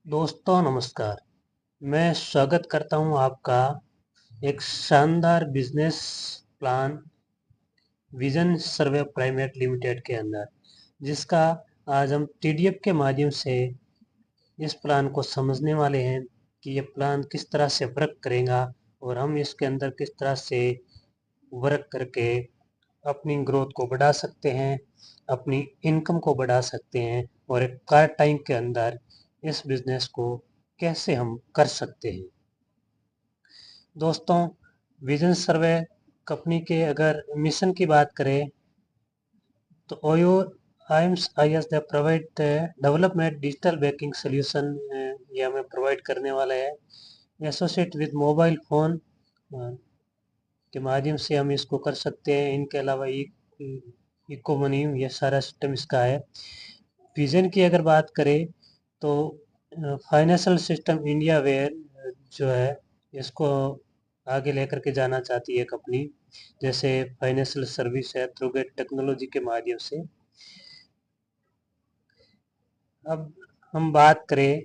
दोस्तों नमस्कार। मैं स्वागत करता हूं आपका एक शानदार बिजनेस प्लान विजन सर्वे प्राइवेट लिमिटेड के अंदर, जिसका आज हम टीडीएफ के माध्यम से इस प्लान को समझने वाले हैं कि ये प्लान किस तरह से वर्क करेगा और हम इसके अंदर किस तरह से वर्क करके अपनी ग्रोथ को बढ़ा सकते हैं, अपनी इनकम को बढ़ा सकते हैं और एक कार टाइम के अंदर इस बिजनेस को कैसे हम कर सकते हैं। दोस्तों, विजन सर्वे कंपनी के अगर मिशन की बात करें तो ओयो आइम्स आई एस provide development digital banking solution ये हमें प्रोवाइड करने वाला है। एसोसिएट विद मोबाइल फ़ोन के माध्यम से हम इसको कर सकते हैं। इनके अलावा इको मनी, ये सारा सिस्टम इसका है। विजन की अगर बात करें तो फाइनेंशियल सिस्टम इंडिया वेयर जो है इसको आगे लेकर के जाना चाहती है कंपनी, जैसे फाइनेंशियल सर्विस है थ्रू गेट टेक्नोलॉजी के माध्यम से। अब हम बात करें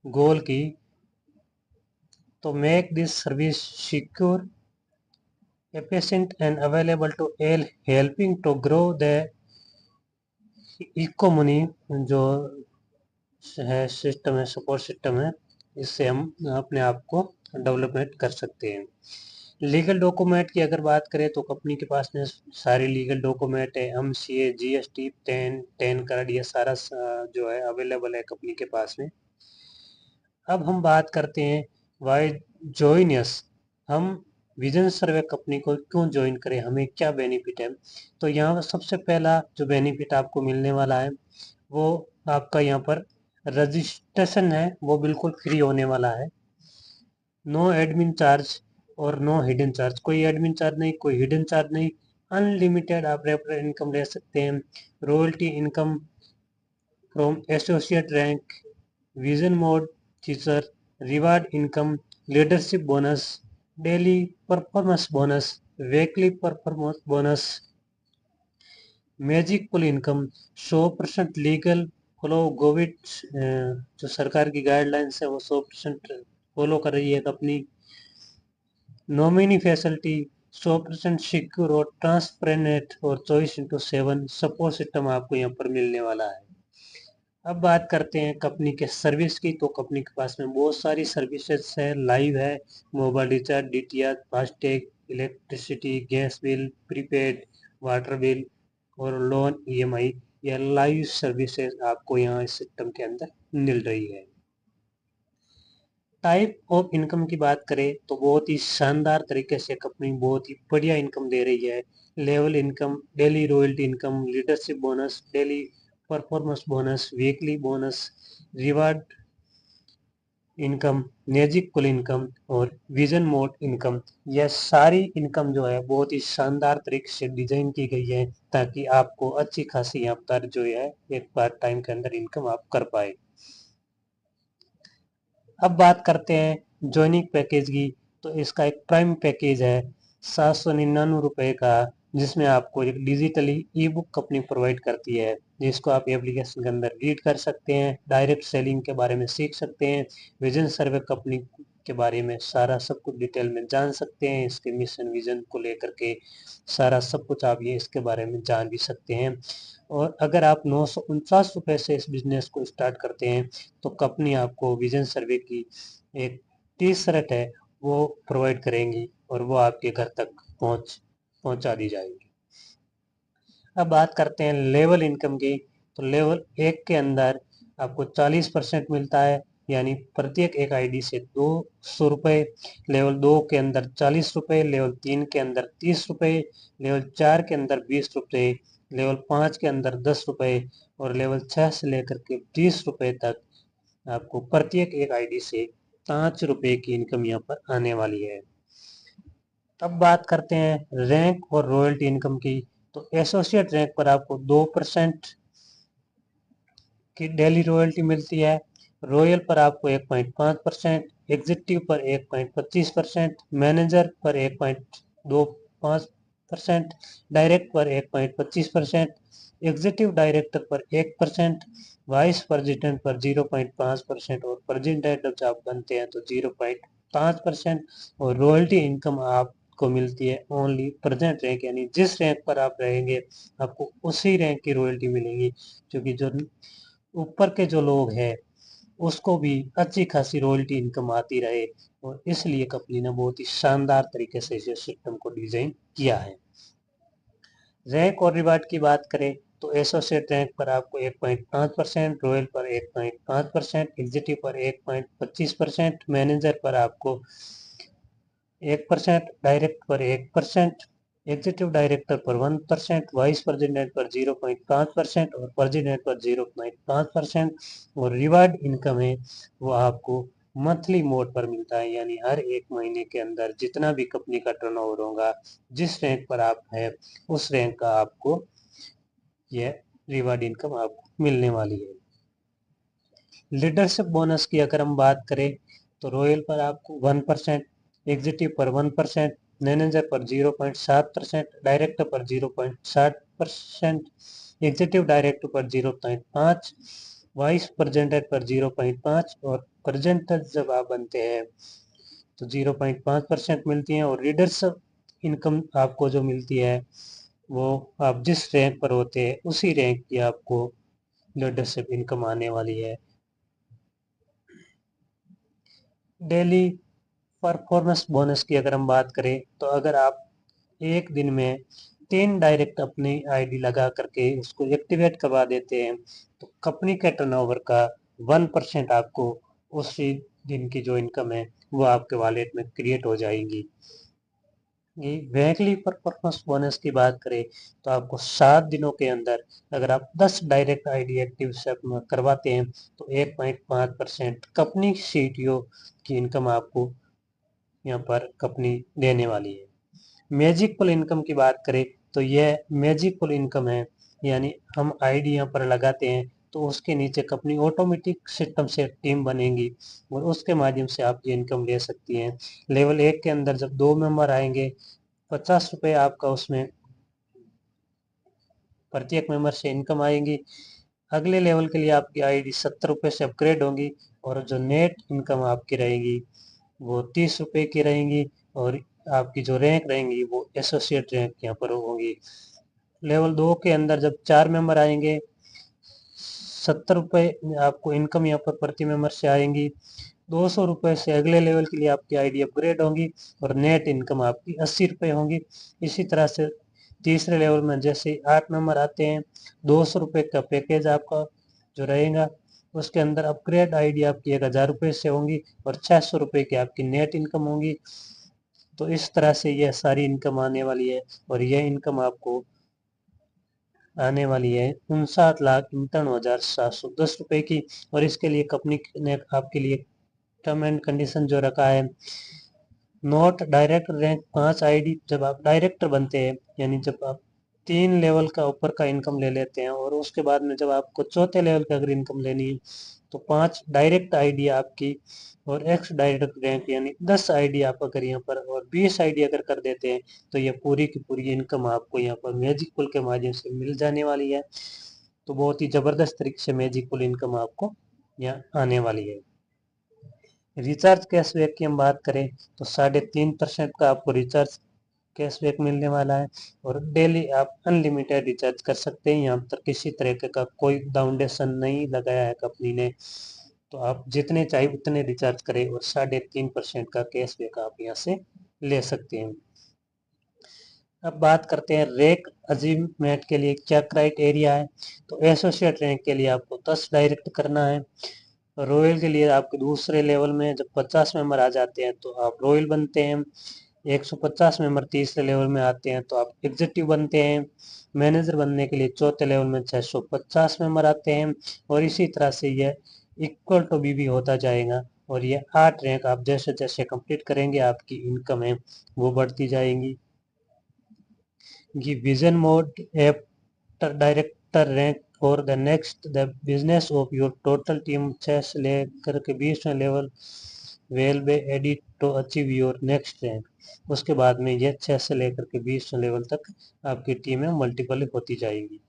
गोल की, तो make this service secure, efficient and available to all, helping to grow the economy जो है सिस्टम है, सपोर्ट सिस्टम है, इससे हम अपने आप को डेवलपमेंट कर सकते हैं। लीगल डॉक्यूमेंट की अगर बात करें तो कंपनी के पास में सारे लीगल डॉक्यूमेंट है, एमसीए, जीएसटी, टेन कार्ड, ये सारा जो है अवेलेबल है कंपनी के पास में। अब हम बात करते हैं वाई ज्वाइन अस, हम विजन सर्वे कंपनी को क्यों ज्वाइन करें, हमें क्या बेनिफिट है। तो यहाँ सबसे पहला जो बेनिफिट आपको मिलने वाला है वो आपका यहाँ पर रजिस्ट्रेशन है वो बिल्कुल फ्री होने वाला है। नो एडमिन चार्ज और नो हिडन चार्ज, कोई एडमिन चार्ज नहीं, कोई हिडन चार्ज नहीं, अनलिमिटेड आप रेफरल इनकम ले सकते हैं। Royalty income from associate rank, vision mode feature, reward income, leadership bonus, daily performance bonus, weekly performance bonus, magic pool income, 100% legal follow covid जो सरकार की गाइडलाइंस है वो 100% फॉलो कर रही है कंपनी। नॉमिनी फैसिलिटी 100% सिक्योर और ट्रांसपेरेंट और 24/7 सपोर्ट सिस्टम आपको यहाँ पर मिलने वाला है। अब बात करते हैं कंपनी के सर्विस की, तो कंपनी के पास में बहुत सारी सर्विसेज है, लाइव है, mobile recharge, DTH, FASTag, electricity, gas bill, prepaid, water bill और लोन ईएमआई, या लाइव सर्विसेज आपको यहाँ इस सिस्टम के अंदर मिल रही है। टाइप ऑफ इनकम की बात करें तो बहुत ही शानदार तरीके से कंपनी बहुत ही बढ़िया इनकम दे रही है। Level income, daily royalty income, leadership bonus, daily performance bonus, weekly bonus, reward income, magic pool income और विजन मोड इनकम, यह सारी इनकम जो है बहुत ही शानदार तरीके से डिजाइन की गई है ताकि आपको अच्छी खासी यहाँ पर जो है एक पार्ट टाइम के अंदर इनकम आप कर पाए। अब बात करते हैं ज्वाइनिंग पैकेज की, तो इसका एक प्राइम पैकेज है 799 रुपये का, जिसमें आपको एक डिजिटली ई बुक कंपनी प्रोवाइड करती है, जिसको आप एप्लीकेशन के अंदर रीड कर सकते हैं, डायरेक्ट सेलिंग के बारे में सीख सकते हैं, विजन सर्वे कंपनी के बारे में सारा सब कुछ डिटेल में जान सकते हैं, इसके मिशन विजन को लेकर के सारा सब कुछ आप ये इसके बारे में जान भी सकते हैं। और अगर आप 949 रुपये से इस बिजनेस को स्टार्ट करते हैं तो कंपनी आपको विजन सर्वे की एक टी शर्ट है वो प्रोवाइड करेंगी और वो आपके घर तक पहुंचा दी जाएगी। अब बात करते हैं लेवल इनकम की, तो लेवल 1 के अंदर आपको 40% मिलता है, यानी प्रत्येक एक आईडी से 200 रुपये। लेवल 2 के अंदर 40 रुपये, लेवल 3 के अंदर 30 रुपये, लेवल 4 के अंदर 20 रुपये, लेवल 5 के अंदर 10 रुपये और लेवल 6 से लेकर के 20 रुपये तक आपको प्रत्येक एक आईडी से 5 रुपये की इनकम यहाँ पर आने वाली है। अब बात करते हैं रैंक और रॉयल्टी इनकम की, तो एसोसिएट रैंक पर आपको 2% की डेली रॉयल्टी मिलती है, रॉयल पर आपको 1.5%, एग्जीक्यूटिव पर 1.25%, मैनेजर पर 1.25%, डायरेक्ट पर 1.25%, एग्जीक्यूटिव डायरेक्टर पर 1%, वाइस प्रेसिडेंट पर 0.5% और प्रेसिडेंट जब आप बनते हैं तो 0.5%। और रॉयल्टी इनकम आपको मिलती है ओनली प्रेजेंट रैंक, यानी जिस रैंक पर आप रहेंगे आपको उसी रैंक की रॉयल्टी मिलेगी, क्योंकि जो ऊपर के जो लोग हैं उसको भी अच्छी खासी रॉयल्टी इनकम आती रहे, और इसलिए कंपनी ने बहुत ही शानदार तरीके से इस सिस्टम को डिजाइन किया है। रैंक और रिवार्ड की बात करें तो एसोसिएट रैंक पर आपको 1.5%, रॉयल पर 1.5%, एग्जीक्यूटिव पर 1.25%, मैनेजर पर आपको 1%, डायरेक्ट पर 1%, एग्जीक्यूटिव डायरेक्टर पर 1%, वाइस प्रेसिडेंट पर 0.5% और प्रेसिडेंट पर 0.5%। और रिवार्ड इनकम है वो आपको मंथली मोड पर मिलता है, यानी हर एक महीने के अंदर जितना भी कंपनी का टर्नओवर होगा, जिस रैंक पर आप है उस रैंक का आपको यह रिवार्ड इनकम आपको मिलने वाली है। लीडरशिप बोनस की अगर हम बात करें तो रॉयल पर आपको 1%, एग्जीक्यूटिव पर 1%, मैनेजर पर 0.7%, डायरेक्टर पर 0.7%, एग्जीक्यूटिव डायरेक्टर पर 0.5, वाइस प्रेसिडेंट पर 0.5 और प्रेसिडेंट जब आप बनते हैं तो 0.5% मिलती है। और लीडरशिप इनकम आपको जो मिलती है वो आप जिस रैंक पर होते हैं उसी रैंक की आपको लीडरशिप इनकम आने वाली है। डेली परफॉर्मेंस बोनस की अगर हम बात करें तो अगर आप एक दिन में 3 डायरेक्ट अपनी आईडी लगा करके उसको एक्टिवेट करवा देते हैं तो कंपनी के टर्नओवर का 1% आपको उसी दिन की जो इनकम है वो आपके वॉलेट में क्रिएट हो जाएगी। ये वीकली परफॉर्मेंस बोनस की बात करें तो आपको 7 दिनों के अंदर अगर आप 10 डायरेक्ट आईडी एक्टिव करवाते हैं तो 1.5% कंपनी सीटीओ की इनकम आपको यहाँ पर कंपनी देने वाली है। मैजिक पुल इनकम की बात करें तो यह मैजिक पुल इनकम है, यानी हम आईडी यहाँ पर लगाते हैं तो उसके नीचे कंपनी ऑटोमेटिक सिस्टम से टीम बनेगी और उसके माध्यम से आप ये इनकम ले सकती हैं। लेवल 1 के अंदर जब 2 मेंबर आएंगे 50 रुपये आपका उसमें प्रत्येक मेंबर से इनकम आएंगी। अगले लेवल के लिए आपकी आईडी 70 रुपये से अपग्रेड होगी और जो नेट इनकम आपकी रहेगी वो 30 रुपये की रहेंगी और आपकी जो रैंक रहेंगी वो एसोसिएट रैंक यहाँ पर होगी। लेवल 2 के अंदर जब 4 मेंबर आएंगे 70 रुपये आपको इनकम यहाँ पर प्रति मेंबर से आएंगी। 200 रुपये से अगले लेवल के लिए आपकी आईडी अपग्रेड होंगी और नेट इनकम आपकी 80 रुपये होंगी। इसी तरह से तीसरे लेवल में जैसे 8 मेंबर आते हैं 200 रुपये का पैकेज आपका जो रहेगा उसके अंदर अपग्रेड आईडी आपकी 1000 रुपये से होंगी और 600 रुपये की आपकी नेट इनकम होंगी। तो इस तरह से यह सारी इनकम आने वाली है और यह इनकम आपको आने वाली है 59,51,710 रुपये की। और इसके लिए कंपनी ने आपके लिए टर्म एंड कंडीशन जो रखा है, नोट डायरेक्ट रैंक 5 आईडी जब आप डायरेक्टर बनते हैं, यानी जब आप 3 लेवल का ऊपर का इनकम ले लेते हैं और उसके बाद में जब आपको चौथे लेवल का अगर इनकम लेनी है तो 5 डायरेक्ट आईडी आपकी और एक्स डायरेक्ट रैंक यानी 10 आईडी आप अगर यहाँ पर और 20 आईडी अगर कर देते हैं तो ये पूरी की पूरी इनकम आपको यहाँ पर मैजिक पुल के माध्यम से मिल जाने वाली है। तो बहुत ही जबरदस्त तरीके से मैजिक पुल इनकम आपको यहाँ आने वाली है। रिचार्ज कैशबैक की हम बात करें तो 3.5% का आपको रिचार्ज कैशबैक मिलने वाला है और डेली आप अनलिमिटेड रिचार्ज कर सकते हैं। यहाँ पर किसी तरह का कोई फाउंडेशन नहीं लगाया है कंपनी ने, तो आप जितने चाहे उतने रिचार्ज करें और 3.5% का कैशबैक आप यहाँ से ले सकते हैं। अब बात करते हैं रैंक अचीवमेंट के लिए क्या क्राइटेरिया है। तो एसोसिएट रैंक के लिए आपको 10 डायरेक्ट करना है। रॉयल के लिए आपके दूसरे लेवल में जब 50 मेंबर आ जाते हैं तो आप रॉयल बनते हैं। 150 मेंबर तीसरे लेवल में आते हैं तो आप एग्जीक्यूटिव बनते हैं। मैनेजर बनने के लिए चौथे लेवल में 650 मेंबर आते हैं और इसी तरह से यह इक्वल टू बी होता जाएगा और ये 8 रैंक आप जैसे जैसे कंप्लीट करेंगे आपकी इनकम है वो बढ़ती जाएंगी। Vision mode app director rank for the next the business of your total team 6 से लेकर के 20वें level will be added to achieve your next rank. उसके बाद में यह 6 से लेकर के 20वें लेवल तक आपकी टीमें मल्टीपल होती जाएंगी।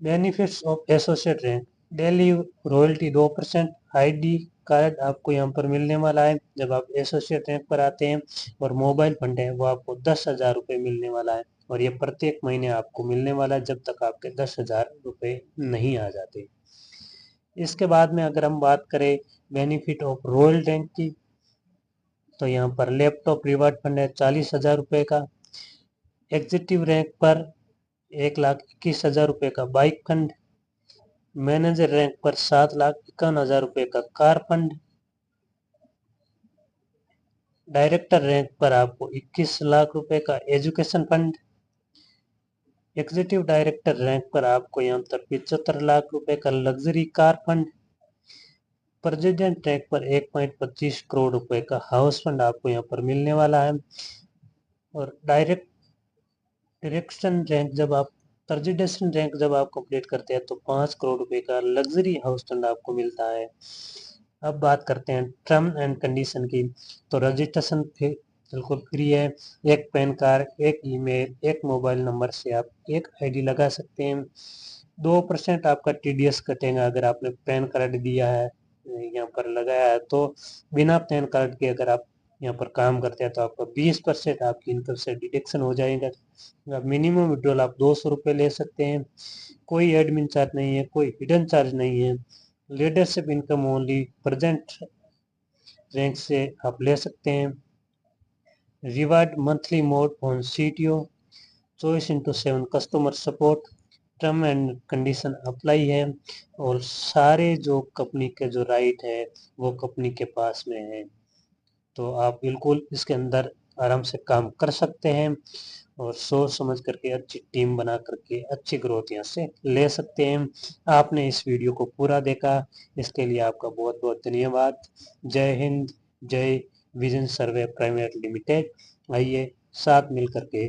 Benefits of associate rank daily royalty 2%, ID card आपको यहाँ पर मिलने वाला है जब आप एसोसिएट रैंक पर आते हैं, और मोबाइल फंड है वो आपको 10,000 रुपये मिलने वाला है, और ये प्रत्येक महीने आपको मिलने वाला है जब तक आपके 10,000 रुपये नहीं आ जाते। इसके बाद में अगर हम बात करें बेनिफिट ऑफ रॉयल रैंक की, तो यहाँ पर लैपटॉप रिवार्ड फंड है 40,000 रुपये का, एग्जीक्यूटिव रैंक पर 1,21,000 रुपये का बाइक फंड, मैनेजर रैंक पर 7,51,000 रुपये का कार फंड, डायरेक्टर रैंक पर आपको 21 लाख रुपए का education fund, executive director rank पर आपको यहाँ पर 75 लाख रुपए का luxury car fund, president rank पर 1.25 करोड़ रुपए का हाउस फंड आपको यहाँ पर मिलने वाला है, और डायरेक्शन रैंक जब आप प्रेसिडेंट रैंक जब आप कंप्लीट करते हैं तो 5 करोड़ रुपए का लग्जरी हाउस फंड आपको मिलता है। अब बात करते हैं टर्म एंड कंडीशन की, तो रजिस्ट्रेशन बिल्कुल फ्री है। एक पैन कार्ड, एक ईमेल, एक मोबाइल नंबर से आप एक आईडी लगा सकते हैं। 2% आपका टीडीएस कटेगा अगर आपने पैन कार्ड दिया है यहाँ पर लगाया है, तो बिना पैन कार्ड के अगर आप यहाँ पर काम करते हैं तो आपका 20% आपकी इनकम से डिडक्शन हो जाएगा। मिनिमम विड्रॉल आप 200 रुपये ले सकते हैं, कोई एडमिन चार्ज नहीं है, कोई हिडन चार्ज नहीं है। Leadership income only present rank से आप ले सकते हैं। Reward monthly mode on CTO, 24/7 customer support, term and condition apply है, और सारे जो कंपनी के जो राइट है वो कंपनी के पास में है, तो आप बिल्कुल इसके अंदर आराम से काम कर सकते हैं, और सोच समझ करके अच्छी टीम बना करके अच्छी ग्रोथ यहाँ से ले सकते हैं। आपने इस वीडियो को पूरा देखा, इसके लिए आपका बहुत बहुत धन्यवाद। जय हिंद, जय विजन सर्वे प्राइवेट लिमिटेड। आइए साथ मिल करके